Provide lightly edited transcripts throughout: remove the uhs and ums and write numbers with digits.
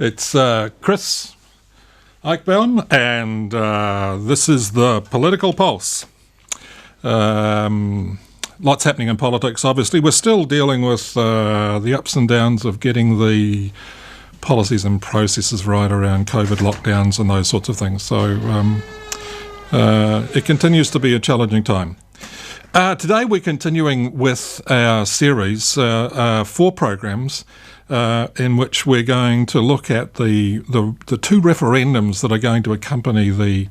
It's Chris Eichbaum, and this is the Political Pulse. Lots happening in politics, obviously. We're still dealing with the ups and downs of getting the policies and processes right around COVID lockdowns and those sorts of things. So it continues to be a challenging time. Today we're continuing with our series, 4 programs, in which we're going to look at the 2 referendums that are going to accompany the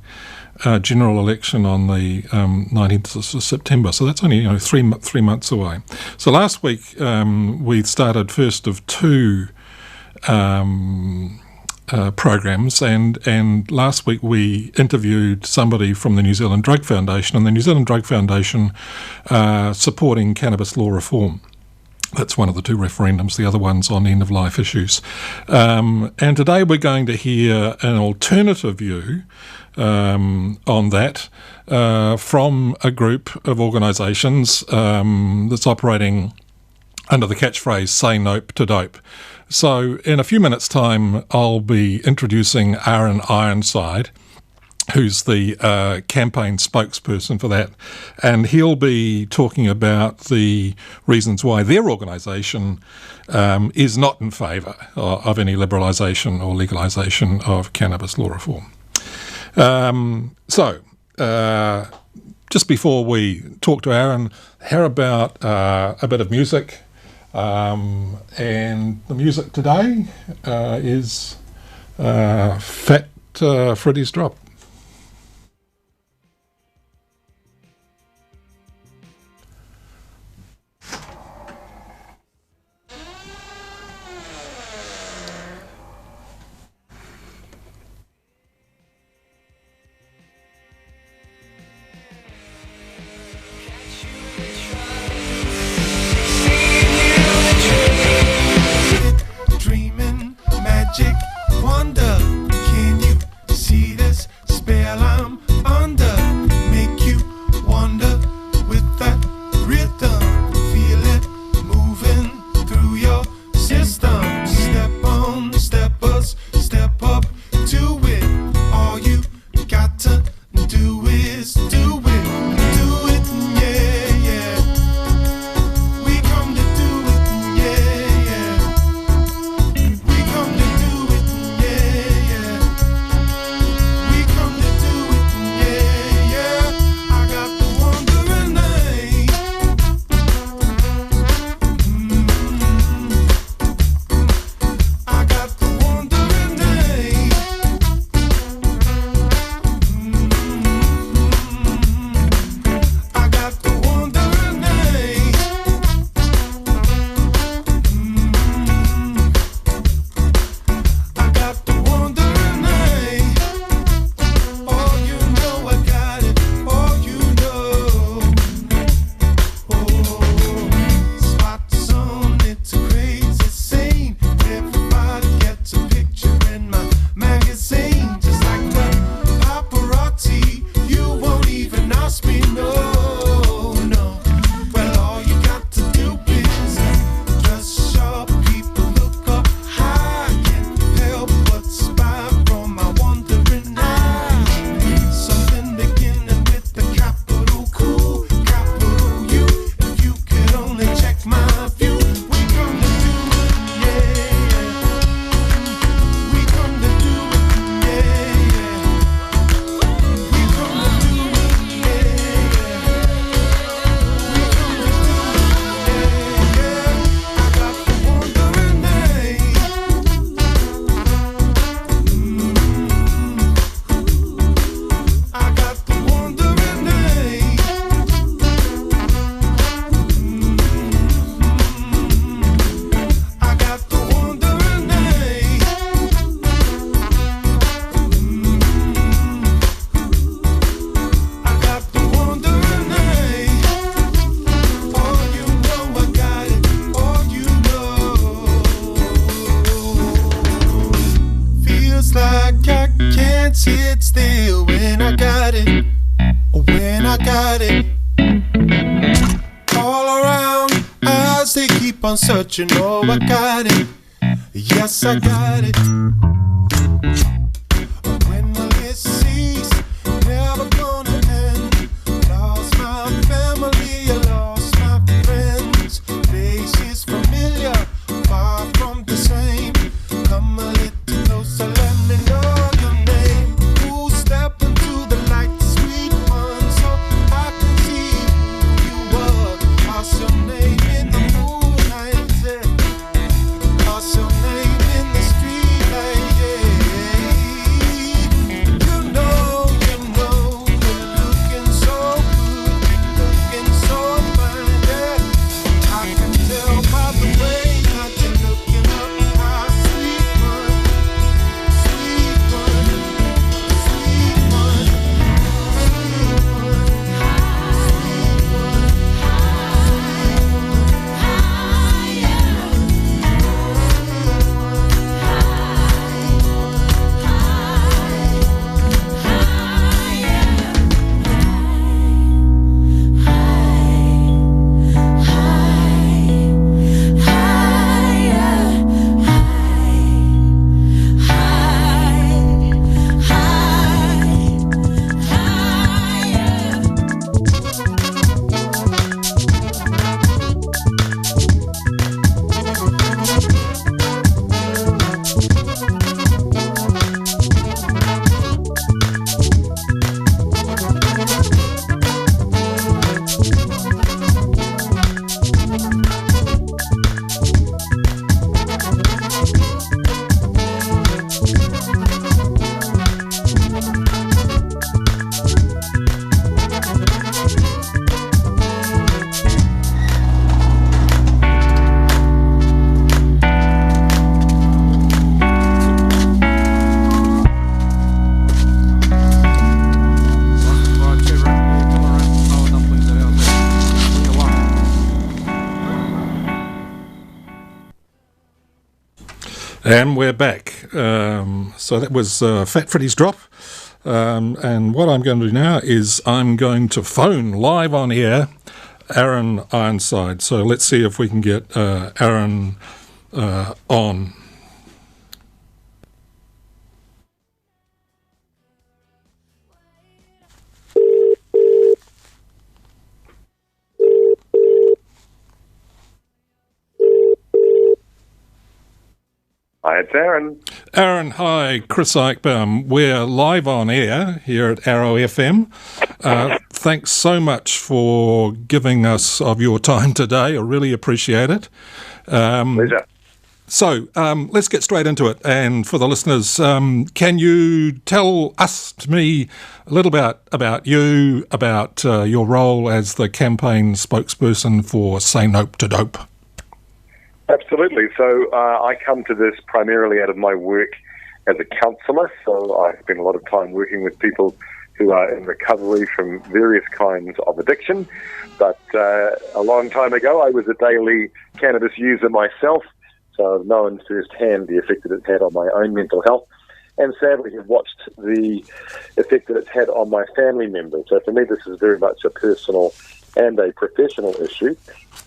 general election on the 19th of September. So that's only 3 months away. So last week we started first of 2 programs, and last week we interviewed somebody from the New Zealand Drug Foundation, and the New Zealand Drug Foundation supporting cannabis law reform. That's one of the 2 referendums. The other one's on end-of-life issues. And today we're going to hear an alternative view on that from a group of organisations that's operating under the catchphrase "Say Nope to Dope." So in a few minutes' time, I'll be introducing Aaron Ironside, who's the campaign spokesperson for that, and he'll be talking about the reasons why their organisation is not in favour of any liberalisation or legalisation of cannabis law reform. Just before we talk to Aaron, how about a bit of music? And the music today is Fat Freddy's Drop. On searching, oh, I got it. Yes, I got it. When will it cease? Never gonna end. Lost my family, I lost my friends. Faces familiar, far from the same. Come a little closer, let me know your name. Who step into the light, sweet one, so I can see who you were. What's your name in the moonlight? What's your name in the streetlight? You know, you're looking so good, looking so fine, yeah. I can tell by the way that you're looking up. Ah, sweet one, sweet one, sweet one, sweet one, sweet one, And we're back. So that was Fat Freddy's Drop. And what I'm going to do now is I'm going to phone live on air Aaron Ironside. So let's see if we can get Aaron on. Hi, it's Aaron. Aaron, hi, Chris Eichbaum. We're live on air here at Arrow FM. Thanks so much for giving us of your time today. I really appreciate it. Pleasure. So let's get straight into it. And for the listeners, can you tell us, to me, a little bit about you, about your role as the campaign spokesperson for Say Nope to Dope? Absolutely. So I come to this primarily out of my work as a counsellor. So I spend a lot of time working with people who are in recovery from various kinds of addiction. But a long time ago, I was a daily cannabis user myself. So I've known firsthand the effect that it's had on my own mental health, and sadly have watched the effect that it's had on my family members. So for me, this is very much a personal and a professional issue.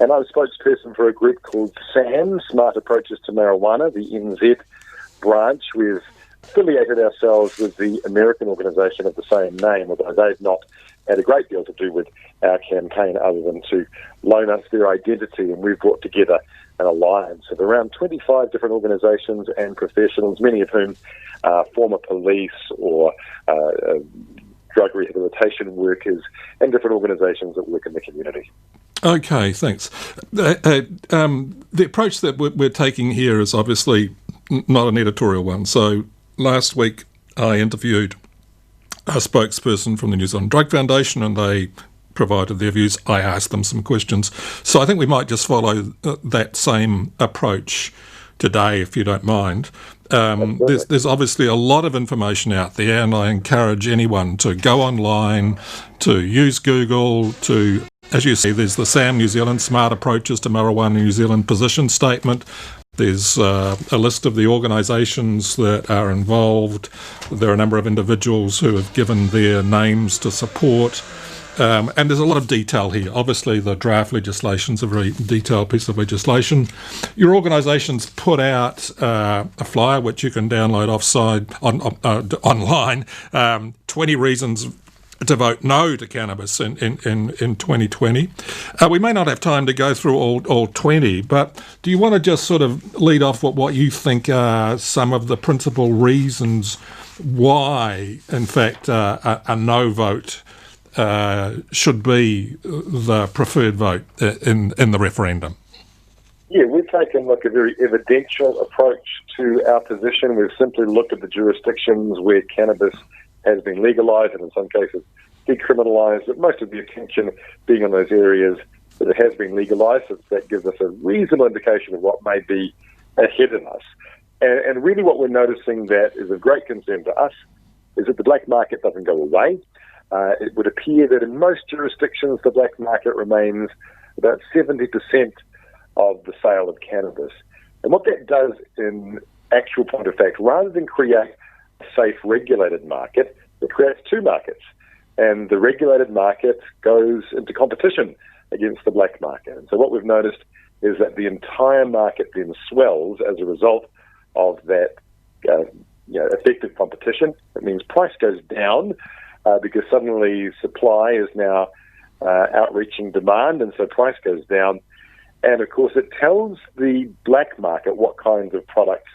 And I'm spokesperson for a group called SAM, Smart Approaches to Marijuana, the NZ branch. We've affiliated ourselves with the American organisation of the same name, although they've not had a great deal to do with our campaign other than to loan us their identity, and we've brought together an alliance of around 25 different organisations and professionals, many of whom are former police or drug rehabilitation workers and different organisations that work in the community. Okay, thanks. The approach that we're taking here is obviously not an editorial one. So last week I interviewed a spokesperson from the New Zealand Drug Foundation, and they provided their views. I asked them some questions. So I think we might just follow that same approach today, if you don't mind. There's obviously a lot of information out there, and I encourage anyone to go online, to use Google, to, as you see, there's the SAM New Zealand Smart Approaches to Marijuana New Zealand position statement. There's a list of the organisations that are involved. There are a number of individuals who have given their names to support. And there's a lot of detail here. Obviously, the draft legislation is a very detailed piece of legislation. Your organisation's put out a flyer which you can download online. 20 reasons to vote no to cannabis in 2020. We may not have time to go through all 20, but do you want to just sort of lead off with what you think are some of the principal reasons why, in fact, a no vote should be the preferred vote in the referendum? Yeah, we've taken a very evidential approach to our position. We've simply looked at the jurisdictions where cannabis has been legalised and in some cases decriminalised, but most of the attention being on those areas that it has been legalised, so that gives us a reasonable indication of what may be ahead of us. And really what we're noticing that is of great concern to us is that the black market doesn't go away. It would appear that in most jurisdictions the black market remains about 70% of the sale of cannabis. And what that does in actual point of fact, rather than create a safe regulated market, it creates two markets. And the regulated market goes into competition against the black market. And so what we've noticed is that the entire market then swells as a result of that effective competition. It means price goes down because suddenly supply is now outreaching demand, and so price goes down. And of course it tells the black market what kinds of products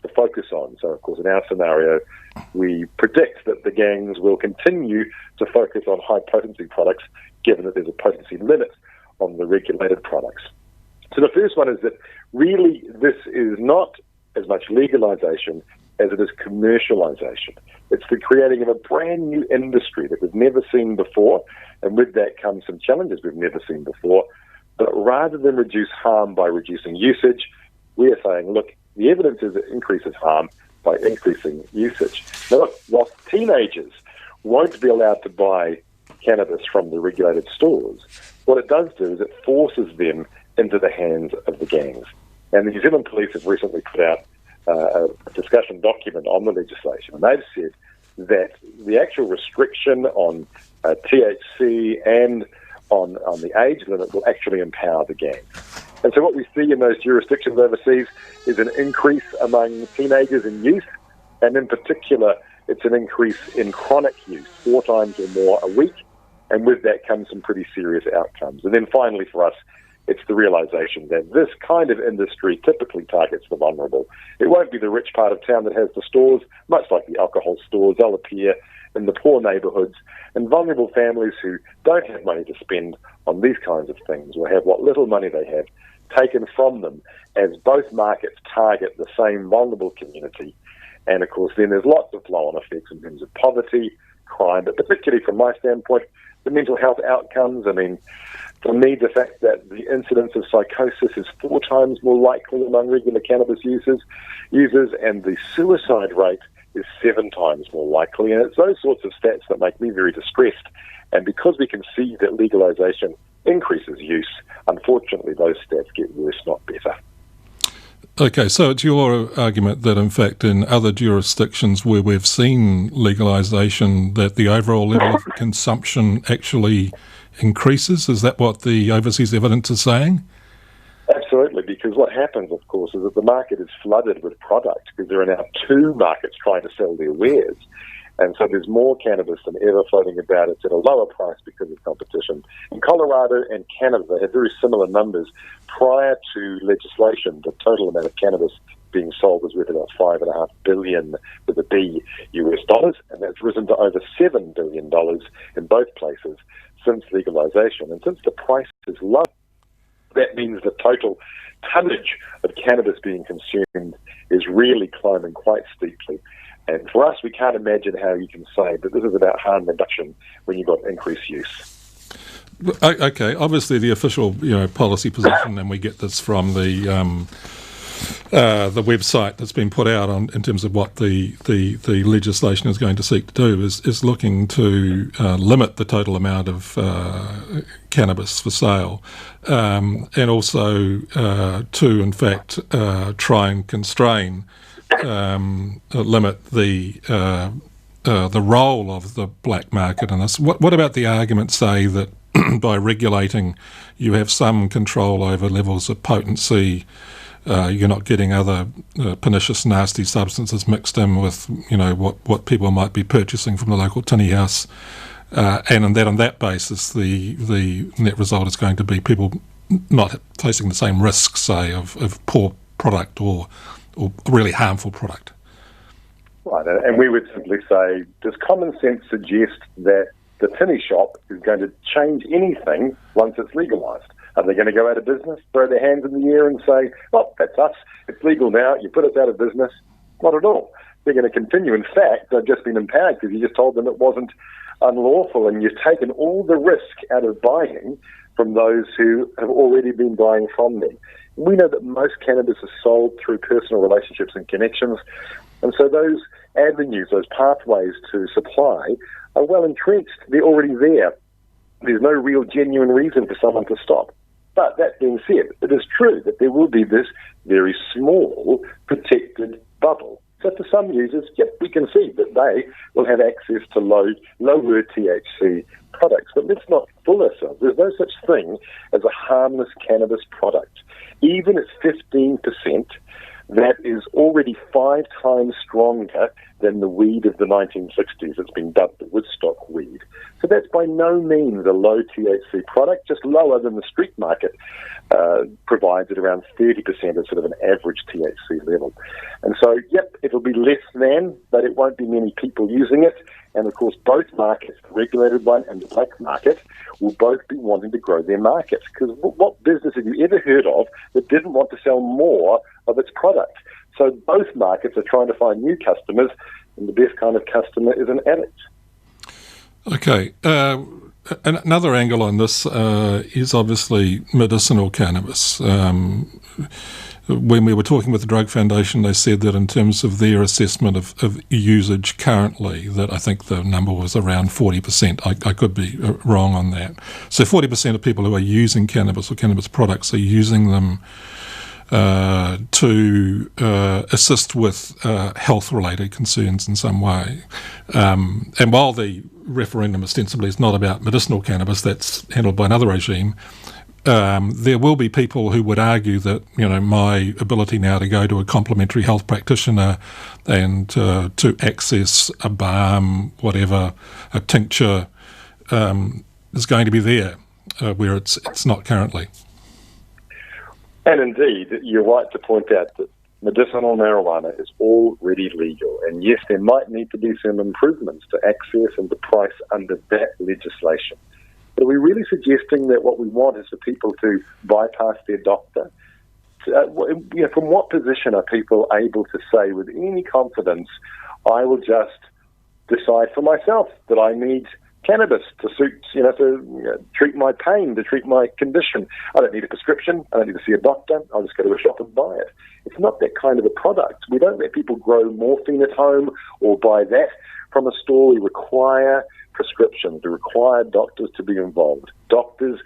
to focus on. So of course in our scenario we predict that the gangs will continue to focus on high potency products given that there's a potency limit on the regulated products. So the first one is that really this is not as much legalization as it is commercialization. It's the creating of a brand new industry that we've never seen before, and with that comes some challenges we've never seen before. But rather than reduce harm by reducing usage, we are saying, look, the evidence is it increases harm by increasing usage. Now look, whilst teenagers won't be allowed to buy cannabis from the regulated stores, what it does do is it forces them into the hands of the gangs. And the New Zealand Police have recently put out a discussion document on the legislation, and they've said that the actual restriction on THC and on the age limit will actually empower the gangs. And so what we see in those jurisdictions overseas is an increase among teenagers in youth, and in particular, it's an increase in chronic use, 4 times or more a week, and with that comes some pretty serious outcomes. And then finally for us, it's the realization that this kind of industry typically targets the vulnerable. It won't be the rich part of town that has the stores, much like the alcohol stores. They'll appear in the poor neighbourhoods, and vulnerable families who don't have money to spend on these kinds of things will have what little money they have taken from them, as both markets target the same vulnerable community. And of course then there's lots of flow-on effects in terms of poverty, crime, but particularly from my standpoint, the mental health outcomes. I mean, for me, the fact that the incidence of psychosis is 4 times more likely among regular cannabis users, and the suicide rate is 7 times more likely. And it's those sorts of stats that make me very distressed. And because we can see that legalization increases use, unfortunately those stats get worse, not better. Okay, so it's your argument that in fact in other jurisdictions where we've seen legalisation that the overall level of consumption actually increases? Is that what the overseas evidence is saying? Absolutely, because what happens, of course, is that the market is flooded with product because there are now 2 markets trying to sell their wares. And so there's more cannabis than ever floating about. It's at a lower price because of competition. And Colorado and Canada had very similar numbers. Prior to legislation, the total amount of cannabis being sold was worth about $5.5 billion with a B US dollars, and that's risen to over $7 billion in both places since legalization. And since the price is low, that means the total tonnage of cannabis being consumed is really climbing quite steeply. And for us, we can't imagine how you can say that this is about harm reduction when you've got increased use. Okay, obviously the official policy position, and we get this from the website that's been put out in terms of what the legislation is going to seek to do is looking to limit the total amount of cannabis for sale, and also to in fact try and constrain limit the the role of the black market in this. What about the argument, say, that by regulating you have some control over levels of potency, you're not getting other pernicious, nasty substances mixed in with, what people might be purchasing from the local tinny house, and that on that basis the net result is going to be people not facing the same risks, say, of poor product or really harmful product. Right, and we would simply say, does common sense suggest that the tinny shop is going to change anything once it's legalised? Are they going to go out of business, throw their hands in the air and say, well, that's us, it's legal now, you put us out of business? Not at all. They're going to continue. In fact, they've just been empowered because you just told them it wasn't unlawful, and you've taken all the risk out of buying from those who have already been buying from them. We know that most cannabis is sold through personal relationships and connections, and so those avenues, those pathways to supply are well entrenched. They're already there. There's no real genuine reason for someone to stop. But that being said, it is true that there will be this very small protected bubble. So for some users, yep, we can see that they will have access to lower THC products. But let's not fool ourselves. There's no such thing as a harmless cannabis product. Even at 15%, that is already 5 times stronger than the weed of the 1960s. It's been dubbed the Woodstock weed. So that's by no means a low THC product, just lower than the street market provides at around 30% as sort of an average THC level. And so, yep, it'll be less than, but it won't be many people using it. And of course, both markets, the regulated one and the black market, will both be wanting to grow their markets. Because what business have you ever heard of that didn't want to sell more of its product? So both markets are trying to find new customers, and the best kind of customer is an addict. Okay. Another angle on this is obviously medicinal cannabis. When we were talking with the Drug Foundation, they said that in terms of their assessment of usage currently, that I think the number was around 40%. I could be wrong on that. So 40% of people who are using cannabis or cannabis products are using them to assist with health-related concerns in some way. And while the referendum ostensibly is not about medicinal cannabis, that's handled by another regime, there will be people who would argue that, my ability now to go to a complementary health practitioner and to access a balm, whatever, a tincture, is going to be there, where it's not currently. And indeed, you're right to point out that medicinal marijuana is already legal. And yes, there might need to be some improvements to access and the price under that legislation. But are we really suggesting that what we want is for people to bypass their doctor? From what position are people able to say with any confidence, I will just decide for myself that I need cannabis to treat my pain, to treat my condition. I don't need a prescription. I don't need to see a doctor. I'll just go to a shop and buy it. It's not that kind of a product. We don't let people grow morphine at home or buy that from a store. We require prescriptions. We require doctors to be involved. Doctors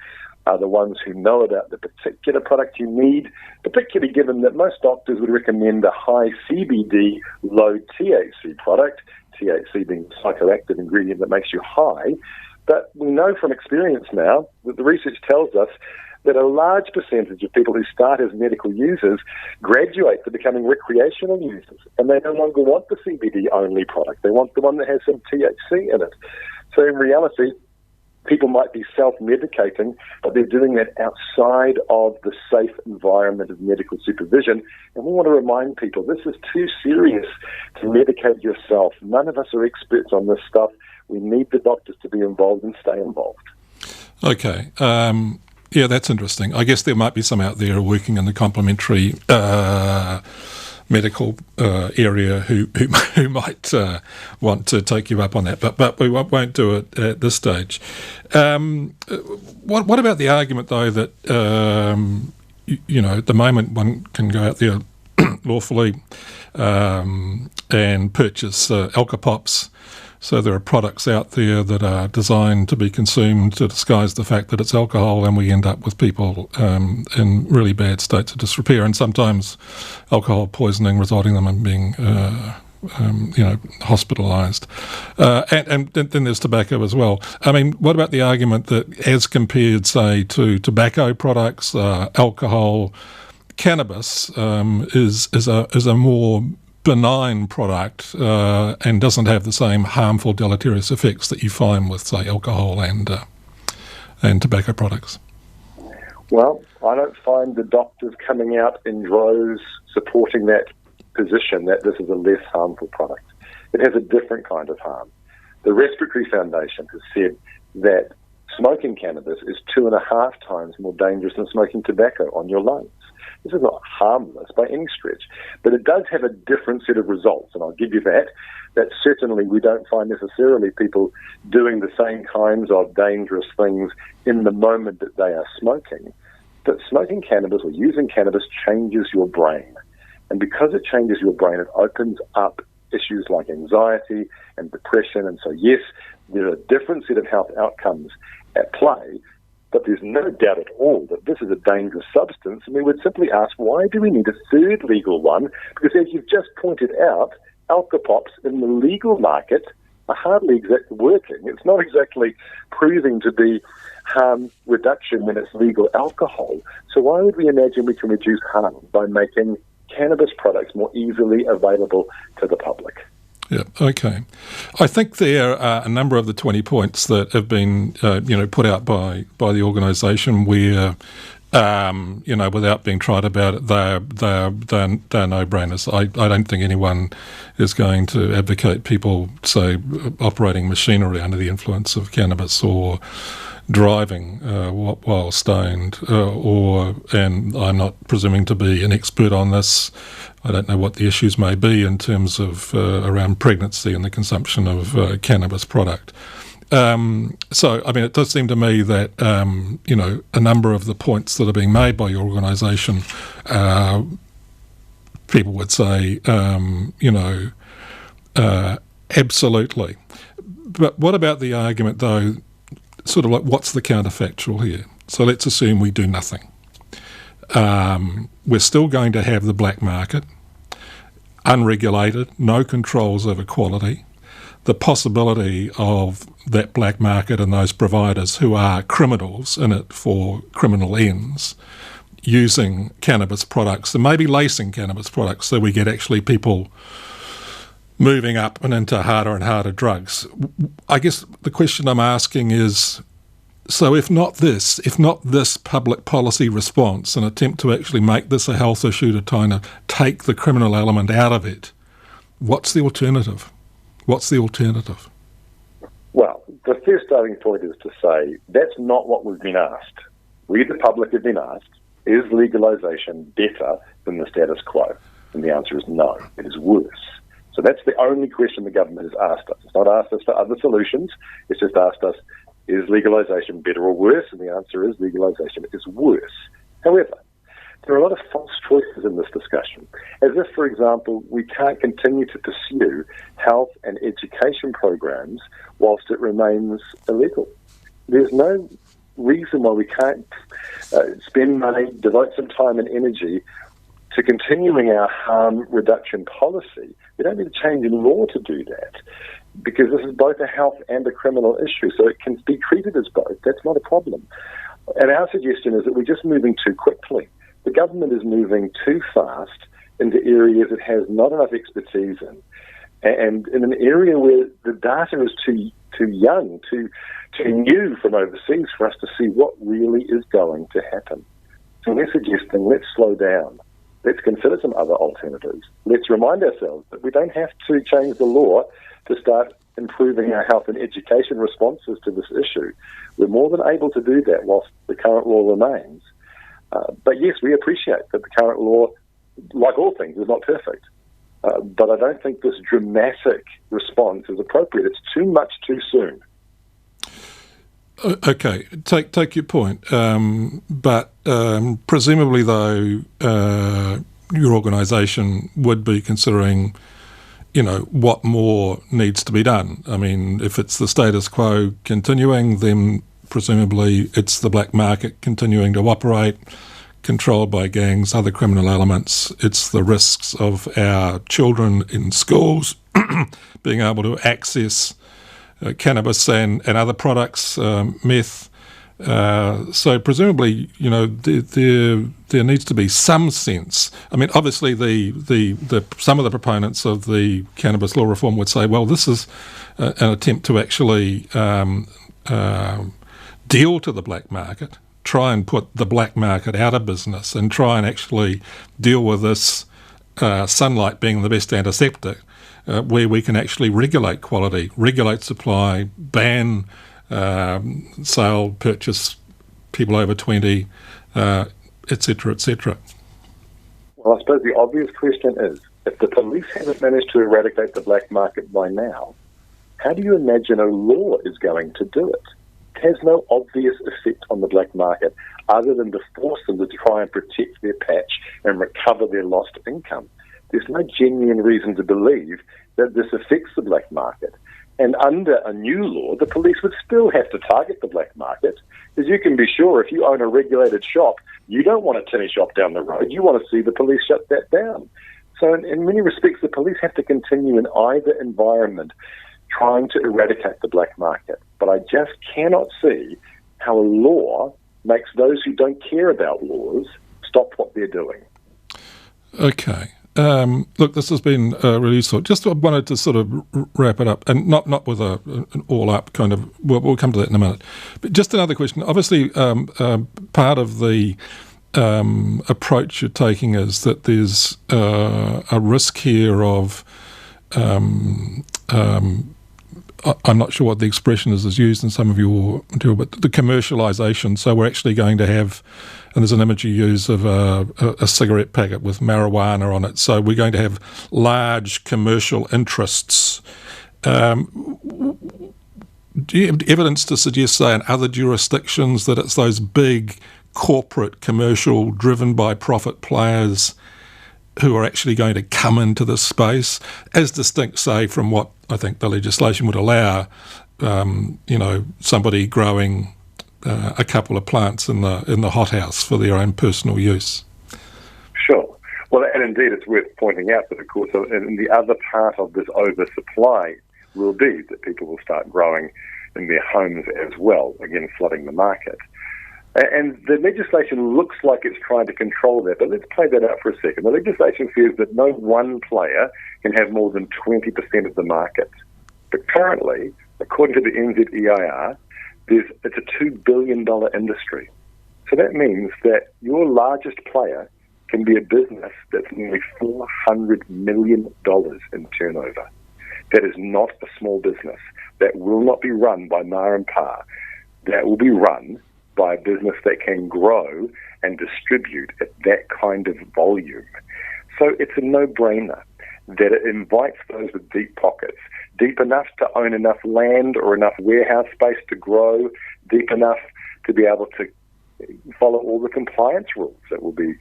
are the ones who know about the particular product you need, particularly given that most doctors would recommend a high CBD, low THC product, THC being the psychoactive ingredient that makes you high. But we know from experience now that the research tells us that a large percentage of people who start as medical users graduate to becoming recreational users, and they no longer want the CBD-only product. They want the one that has some THC in it. So in reality, people might be self-medicating, but they're doing that outside of the safe environment of medical supervision. And we want to remind people this is too serious to medicate yourself. None of us are experts on this stuff. We need the doctors to be involved and stay involved. Okay. Yeah, that's interesting. I guess there might be some out there working in the complementary medical area who might want to take you up on that, but we won't do it at this stage. What about the argument, though, that at the moment one can go out there lawfully and purchase alcopops? So there are products out there that are designed to be consumed to disguise the fact that it's alcohol, and we end up with people in really bad states of disrepair, and sometimes alcohol poisoning resulting in them in being hospitalised. And then there's tobacco as well. I mean, what about the argument that as compared, say, to tobacco products, alcohol, cannabis is a more benign product and doesn't have the same harmful deleterious effects that you find with, say, alcohol and tobacco products? Well, I don't find the doctors coming out in droves supporting that position that this is a less harmful product. It has a different kind of harm. The Respiratory Foundation has said that smoking cannabis is 2.5 times more dangerous than smoking tobacco on your lungs. This is not harmless by any stretch, but it does have a different set of results, and I'll give you that. That certainly we don't find necessarily people doing the same kinds of dangerous things in the moment that they are smoking. But smoking cannabis or using cannabis changes your brain. And because it changes your brain, it opens up issues like anxiety and depression. And so, yes, there are a different set of health outcomes at play, but there's no doubt at all that this is a dangerous substance. And we would simply ask, why do we need a third legal one? Because as you've just pointed out, alcopops in the legal market are hardly exactly working. It's not exactly proving to be harm reduction when it's legal alcohol. So why would we imagine we can reduce harm by making cannabis products more easily available to the public? Yeah, okay. I think there are a number of the 20 points that have been, put out by the organisation where, without being trite about it, they're no-brainers. I don't think anyone is going to advocate people, say, operating machinery under the influence of cannabis or driving while stoned, and I'm not presuming to be an expert on this. I don't know what the issues may be in terms of around pregnancy and the consumption of cannabis product. So, I mean, it does seem to me that, a number of the points that are being made by your organisation, people would say, absolutely. But what about the argument, though, sort of like what's the counterfactual here? So let's assume we do nothing. We're still going to have the black market, unregulated, no controls over quality, the possibility of that black market and those providers who are criminals in it for criminal ends using cannabis products and maybe lacing cannabis products so we get actually people moving up and into harder and harder drugs. I guess the question I'm asking is, so if not this public policy response, an attempt to actually make this a health issue to kind of take the criminal element out of it, what's the alternative? What's the alternative? Well, the first starting point is to say that's not what we've been asked. We, the public, have been asked, is legalisation better than the status quo? And the answer is no, it is worse. So that's the only question the government has asked us. It's not asked us for other solutions. It's just asked us, is legalisation better or worse? And the answer is legalisation is worse. However, there are a lot of false choices in this discussion. As if, for example, we can't continue to pursue health and education programs whilst it remains illegal. There's no reason why we can't spend money, devote some time and energy to continuing our harm reduction policy. We don't need to change in law to do that, because this is both a health and a criminal issue, so it can be treated as both. That's not a problem. And our suggestion is that we're just moving too quickly. The government is moving too fast into areas it has not enough expertise in, and in an area where the data is too young, too new from overseas for us to see what really is going to happen. So we're suggesting let's slow down. Let's consider some other alternatives. Let's remind ourselves that we don't have to change the law to start improving our health and education responses to this issue. We're more than able to do that whilst the current law remains. But yes, we appreciate that the current law, like all things, is not perfect. But I don't think this dramatic response is appropriate. It's too much too soon. Okay, take your point. But presumably, though, your organisation would be considering, what more needs to be done. I mean, if it's the status quo continuing, then presumably it's the black market continuing to operate, controlled by gangs, other criminal elements. It's the risks of our children in schools being able to access cannabis and other products, meth. So presumably, there needs to be some sense. I mean, obviously, the some of the proponents of the cannabis law reform would say, well, this is an attempt to actually deal to the black market, try and put the black market out of business, and try and actually deal with this sunlight being the best antiseptic, where we can actually regulate quality, regulate supply, ban sale, purchase, people over 20, et cetera, et cetera. Well, I suppose the obvious question is, if the police haven't managed to eradicate the black market by now, how do you imagine a law is going to do it? It has no obvious effect on the black market other than to force them to try and protect their patch and recover their lost income. There's no genuine reason to believe that this affects the black market. And under a new law, the police would still have to target the black market, because you can be sure if you own a regulated shop, you don't want a tinny shop down the road. You want to see the police shut that down. So in many respects, the police have to continue in either environment trying to eradicate the black market. But I just cannot see how a law makes those who don't care about laws stop what they're doing. Okay. Look, this has been really useful. Just wanted to sort of wrap it up, and not with an all-up kind of. We'll come to that in a minute. But just another question. Obviously, part of the approach you're taking is that there's a risk here of. I'm not sure what the expression is used in some of your material, but the commercialisation. So we're actually going to have, and there's an image you use of a cigarette packet with marijuana on it. So we're going to have large commercial interests. Do you have evidence to suggest, say, in other jurisdictions that it's those big corporate, commercial, driven by profit players who are actually going to come into this space, as distinct, say, from what I think the legislation would allow, somebody growing a couple of plants in the hothouse for their own personal use? Sure. Well, and indeed it's worth pointing out that, of course, and the other part of this oversupply will be that people will start growing in their homes as well, again, flooding the market. And the legislation looks like it's trying to control that, but let's play that out for a second. The legislation says that no one player can have more than 20% of the market. But currently, according to the NZEIR, it's a $2 billion industry. So that means that your largest player can be a business that's nearly $400 million in turnover. That is not a small business. That will not be run by Ma and Pa. That will be run by a business that can grow and distribute at that kind of volume. So it's a no-brainer that it invites those with deep pockets, deep enough to own enough land or enough warehouse space to grow, deep enough to be able to follow all the compliance rules that will be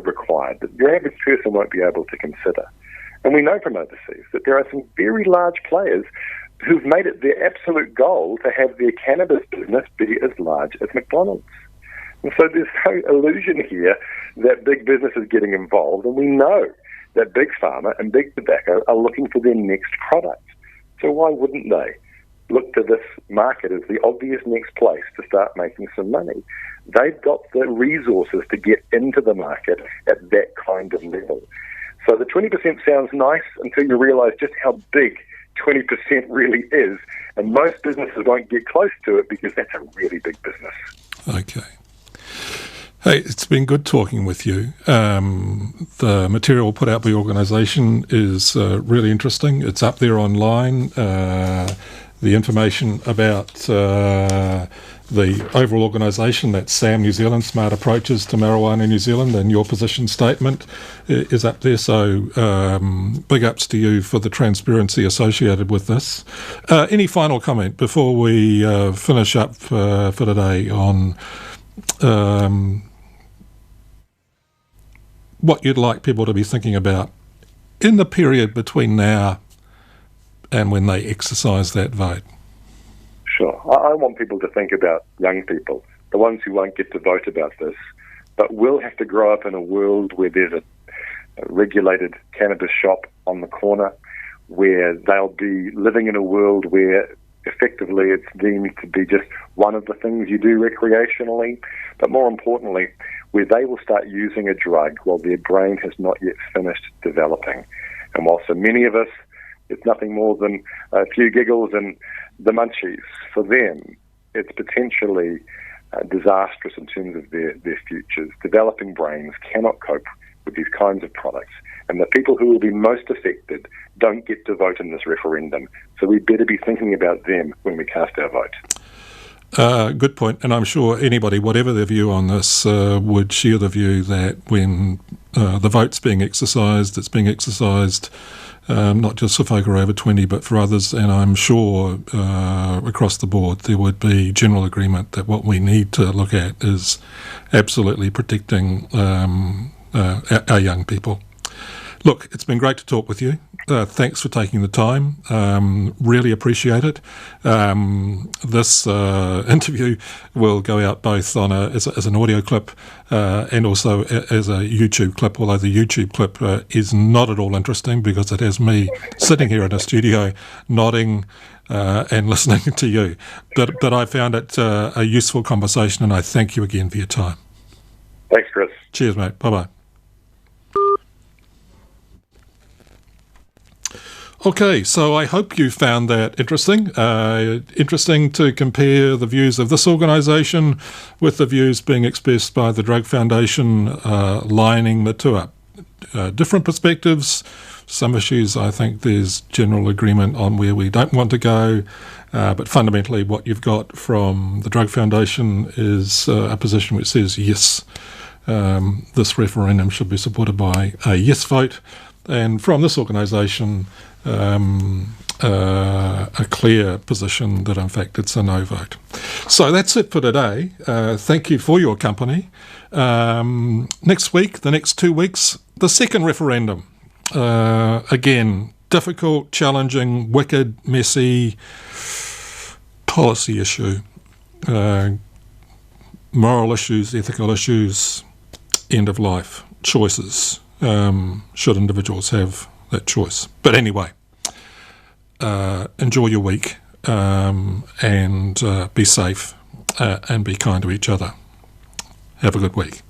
required, that your average person won't be able to consider. And we know from overseas that there are some very large players who've made it their absolute goal to have their cannabis business be as large as McDonald's. And so there's no illusion here that big business is getting involved, and we know that big pharma and big tobacco are looking for their next product. So why wouldn't they look to this market as the obvious next place to start making some money? They've got the resources to get into the market at that kind of level. So the 20% sounds nice until you realize just how big 20% really is, and most businesses won't get close to it because that's a really big business. Okay. Hey, it's been good talking with you. The material put out by the organisation is really interesting. It's up there online. The information about the overall organisation, that's SAM New Zealand, Smart Approaches to Marijuana New Zealand, and your position statement is up there. So big ups to you for the transparency associated with this. Any final comment before we finish up for today on what you'd like people to be thinking about in the period between now and when they exercise that vote? Sure. I want people to think about young people, the ones who won't get to vote about this, but we'll have to grow up in a world where there's a regulated cannabis shop on the corner, where they'll be living in a world where effectively it's deemed to be just one of the things you do recreationally, but more importantly, where they will start using a drug while their brain has not yet finished developing. And while so many of us, it's nothing more than a few giggles and the munchies, for them, it's potentially disastrous in terms of their futures. Developing brains cannot cope with these kinds of products, and the people who will be most affected don't get to vote in this referendum. So we better be thinking about them when we cast our vote. Good point, and I'm sure anybody, whatever their view on this, would share the view that when the vote's being exercised, it's being exercised not just for folk who are over 20, but for others, and I'm sure across the board there would be general agreement that what we need to look at is absolutely protecting our young people. Look, it's been great to talk with you. Thanks for taking the time. Really appreciate it. This interview will go out both on as an audio clip and also as a YouTube clip, although the YouTube clip is not at all interesting because it has me sitting here in a studio nodding and listening to you. But I found it a useful conversation, and I thank you again for your time. Thanks, Chris. Cheers, mate. Bye-bye. Okay, so I hope you found that interesting. Interesting to compare the views of this organisation with the views being expressed by the Drug Foundation, lining the two up. Different perspectives. Some issues I think there's general agreement on where we don't want to go, but fundamentally what you've got from the Drug Foundation is a position which says yes, this referendum should be supported by a yes vote, and from this organisation a clear position that in fact it's a no vote. So that's it for today. Thank you for your company. Next week, the next 2 weeks, the second referendum. Again, difficult, challenging, wicked, messy policy issue. Moral issues, ethical issues, end of life, choices. Should individuals have that choice? But anyway, enjoy your week and be safe and be kind to each other. Have a good week.